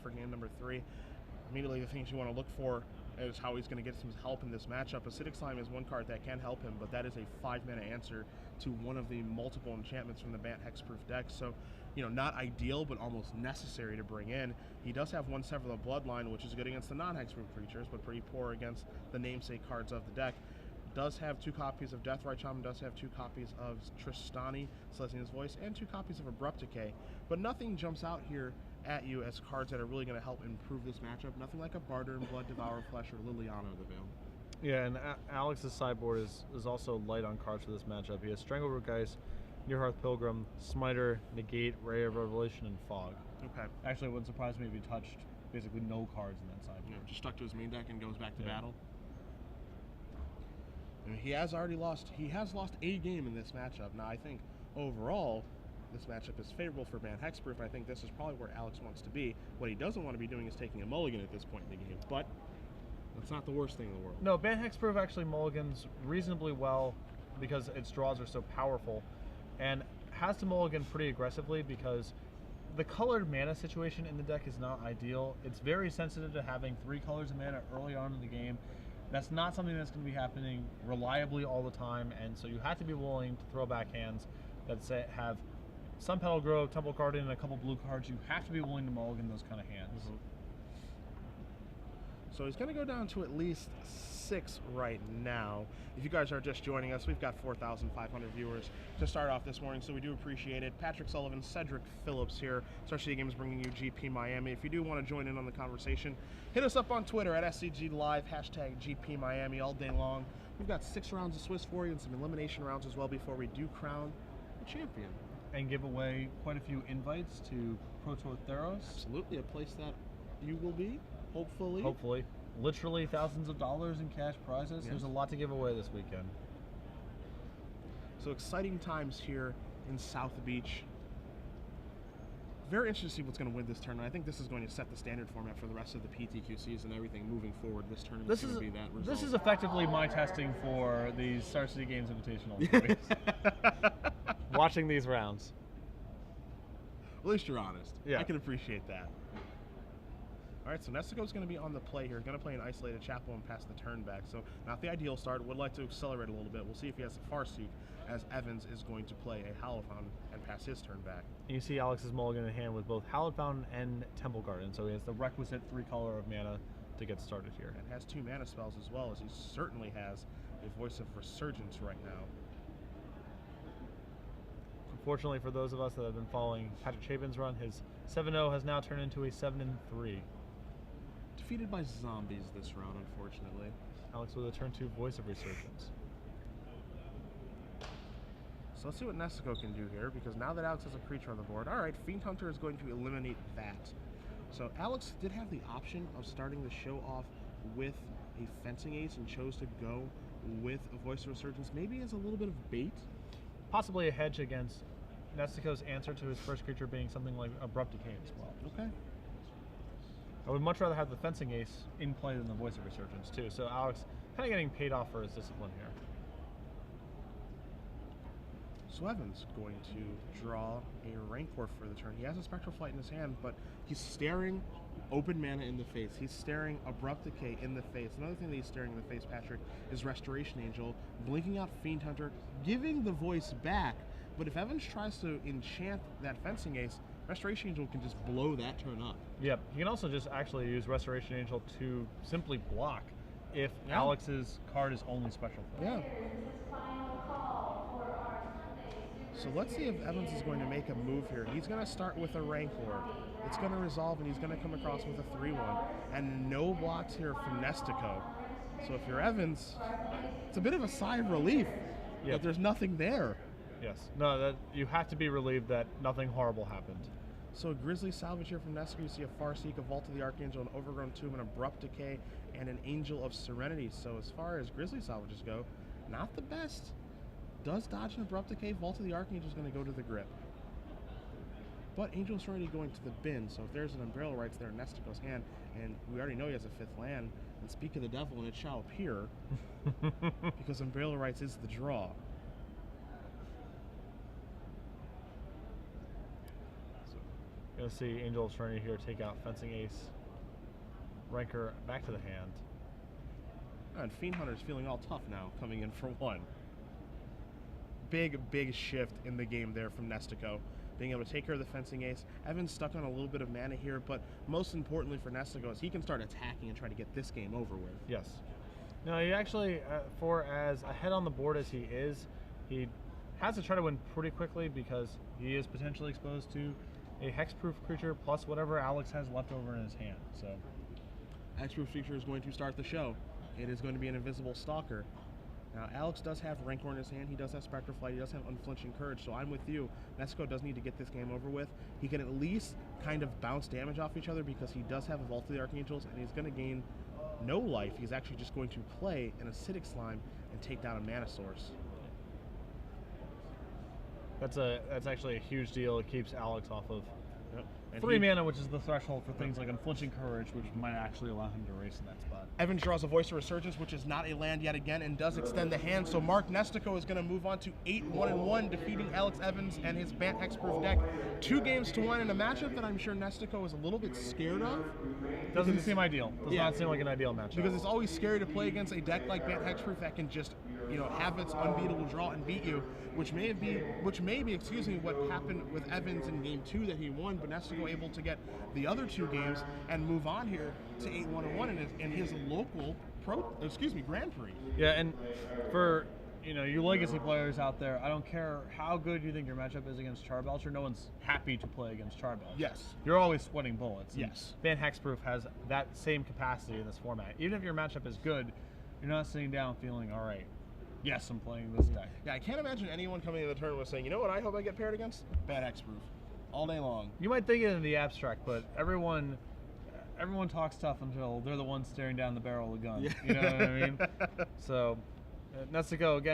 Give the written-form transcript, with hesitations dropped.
for game number 3. Immediately, the things you want to look for is how he's going to get some help in this matchup. Acidic Slime is one card that can help him, but that is a 5-mana answer to one of the multiple enchantments from the Bant Hexproof deck. So, you know, not ideal, but almost necessary to bring in. He does have one Sever the Bloodline, which is good against the non-Hexproof creatures, but pretty poor against the namesake cards of the deck. Does have 2 copies of Deathrite Shaman, does have 2 copies of Tristani, Celestine's Voice, and 2 copies of Abrupt Decay. But nothing jumps out here at you as cards that are really going to help improve this matchup. Nothing like a Barter and Blood Devourer Flesh or Liliana of the Veil. Yeah, and Alex's sideboard is also light on cards for this matchup. He has Strangleroot Geist, Nearhearth Pilgrim, Smiter, Negate, Ray of Revelation, and Fog. Okay. Actually, it wouldn't surprise me if he touched basically no cards in that sideboard. Yeah, just stuck to his main deck and goes back to battle. I mean, he has lost a game in this matchup. Now, I think overall, this matchup is favorable for Bant Hexproof. I think this is probably where Alex wants to be. What he doesn't want to be doing is taking a mulligan at this point in the game, but that's not the worst thing in the world. No, Bant Hexproof actually mulligans reasonably well because its draws are so powerful, and has to mulligan pretty aggressively because the colored mana situation in the deck is not ideal. It's very sensitive to having 3 colors of mana early on in the game. That's not something that's going to be happening reliably all the time, and so you have to be willing to throw back hands that say have Sun Petal Grove, Temple Guardian, and a couple blue cards. You have to be willing to mulligan those kind of hands. So he's going to go down to at least 6 right now. If you guys are just joining us, we've got 4,500 viewers to start off this morning, so we do appreciate it. Patrick Sullivan, Cedric Phillips here. Star City Games bringing you GP Miami. If you do want to join in on the conversation, hit us up on Twitter at SCG Live, hashtag GP Miami all day long. We've got 6 rounds of Swiss for you and some elimination rounds as well before we do crown the champion. And give away quite a few invites to Pro Tour Theros. Absolutely, a place that you will be. Hopefully. Hopefully. Literally thousands of dollars in cash prizes. Yes. There's a lot to give away this weekend. So exciting times here in South Beach. Very interested to see what's going to win this tournament. I think this is going to set the standard format for the rest of the PTQ season and everything moving forward. This tournament is going to be that result. This is effectively my testing for the Star City Games Invitational. Watching these rounds. At least you're honest. Yeah. I can appreciate that. All right, so Nestico's going to be on the play here. Going to play an Isolated Chapel and pass the turn back. So not the ideal start. Would like to accelerate a little bit. We'll see if he has a Farseek, as Evans is going to play a Hallowed Fountain and pass his turn back. You see Alex's mulligan in hand with both Hallowed Fountain and Temple Guardian. So he has the requisite 3 color of mana to get started here. And has 2 mana spells as well, as he certainly has a Voice of Resurgence right now. Unfortunately for those of us that have been following Patrick Chapin's run, his 7-0 has now turned into a 7-3. Defeated by zombies this round, unfortunately. Alex with a turn 2 Voice of Resurgence. So let's see what Nestico can do here, because now that Alex has a creature on the board, all right, Fiend Hunter is going to eliminate that. So Alex did have the option of starting the show off with a Fencing Ace and chose to go with a Voice of Resurgence, maybe as a little bit of bait. Possibly a hedge against Nestico's answer to his first creature being something like Abrupt Decay as well. Okay. I would much rather have the Fencing Ace in play than the Voice of Resurgence too. So Alex kind of getting paid off for his discipline here. So Evans going to draw a Rancor for the turn. He has a Spectral Flight in his hand, but he's staring open mana in the face. He's staring Abrupt Decay in the face. Another thing that he's staring in the face, Patrick, is Restoration Angel, blinking out Fiend Hunter, giving the voice back. But if Evans tries to enchant that Fencing Ace, Restoration Angel can just blow that turn up. Yep. He can also just actually use Restoration Angel to simply block if Alex's card is only special. Yeah. So let's see if Evans is going to make a move here. He's going to start with a Rancor. It's going to resolve, and he's going to come across with a 3-1. And no blocks here from Nestico. So if you're Evans, it's a bit of a sigh of relief that there's nothing there. Yes. No, you have to be relieved that nothing horrible happened. So a Grizzly Salvage here from Nestico. You see a Farseek, a Vault of the Archangel, an Overgrown Tomb, an Abrupt Decay, and an Angel of Serenity. So as far as Grizzly Salvages go, not the best. Does dodge an Abrupt Decay. Vault of the Archangel is going to go to the grip. But Angel of Serenity going to the bin. So if there's an Umbrella Rights there in Nestico's hand, and we already know he has a 5th land, and speak of the devil, and it shall appear, because Umbrella Rights is the draw. Gonna see Angel Trinity here take out Fencing Ace. Ranker back to the hand. And Fiend Hunter's feeling all tough now, coming in for 1. Big shift in the game there from Nestico. Being able to take care of the Fencing Ace. Evan's stuck on a little bit of mana here, but most importantly for Nestico is he can start attacking and try to get this game over with. Yes. No, he actually, for as ahead on the board as he is, he has to try to win pretty quickly because he is potentially exposed to a hexproof creature plus whatever Alex has left over in his hand. So, Hexproof creature is going to start the show. It is going to be an Invisible Stalker. Now, Alex does have Rancor in his hand. He does have Spectre Flight. He does have Unflinching Courage. So I'm with you. Nestico does need to get this game over with. He can at least kind of bounce damage off each other because he does have a Vault of the Archangels, and he's going to gain no life. He's actually just going to play an Acidic Slime and take down a Mana Source. that's actually a huge deal. It keeps Alex off of And 3 mana, which is the threshold for things like Unflinching Courage, which might actually allow him to race in that spot. Evan draws a Voice of Resurgence, which is not a land yet again, and does extend the hand. So Mark Nestico is going to move on to 8-1-1, defeating Alex Evans and his Bant Hexproof deck. 2 games to 1 in a matchup that I'm sure Nestico is a little bit scared of. Doesn't seem ideal. Does not seem like an ideal matchup. Because it's always scary to play against a deck like Bant Hexproof that can just, have its unbeatable draw and beat you, which may be, what happened with Evans in game 2 that he won, but Nestico able to get the other 2 games and move on here to 8-1-1 in his local Grand Prix. Yeah, and for you legacy players out there, I don't care how good you think your matchup is against Charbelcher, no one's happy to play against Charbelcher. Yes. You're always sweating bullets. Yes. Bant Hexproof has that same capacity in this format. Even if your matchup is good, you're not sitting down feeling, all right, yes, I'm playing this deck. Yeah, I can't imagine anyone coming into the tournament saying, you know what I hope I get paired against? Bant Hexproof. All day long. You might think it in the abstract, but everyone talks tough until they're the ones staring down the barrel of the gun. Yeah. You know what I mean? So, Nestico, again,